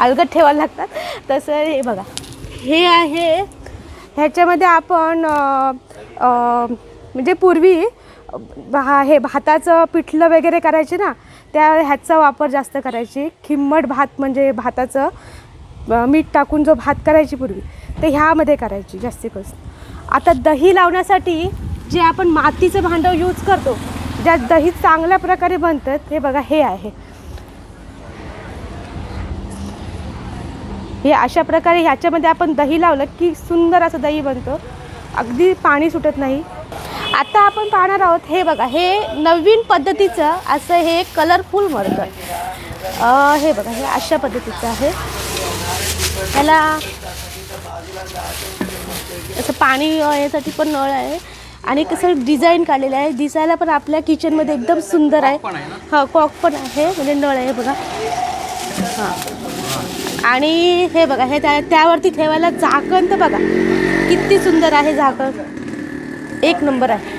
अलगद ठेवायला लागतात. तसं हे बघा, हे आहे. ह्याच्यामध्ये आपण म्हणजे पूर्वी हे भाताचं पिठलं वगैरे करायचे ना, त्यावेळी ह्याचा वापर जास्त करायची. खिम्मट भात म्हणजे भाताचं मीठ टाकून जो भात करायची पूर्वी, ते ह्यामध्ये करायची जास्ती करून. आता दही लावण्यासाठी जे आपण मातीचं भांडं यूज करतो, ज्यात दही चांगल्या प्रकारे बनतं, हे बघा हे आहे. हे अशा प्रकारे ह्याच्यामध्ये आपण दही लावलं की सुंदर असं दही बनतं, अगदी पाणी सुटत नाही. आता आपण पाहणार आहोत, हे बघा, हे नवीन पद्धतीचं असं हे कलरफुल मडकं. हे बघा, हे अशा पद्धतीचं आहे. त्याला असं पाणी यासाठी पण नळ आहे आणि कसं डिझाईन काढलेलं आहे. दिसायला पण आपल्या किचनमध्ये एकदम सुंदर आहे. हां, कॉक पण आहे, म्हणजे नळ आहे बघा. हां, आणि हे बघा, हे त्यावरती ठेवायला झाकण तर बघा किती सुंदर आहे. झाकण एक नंबर आहे.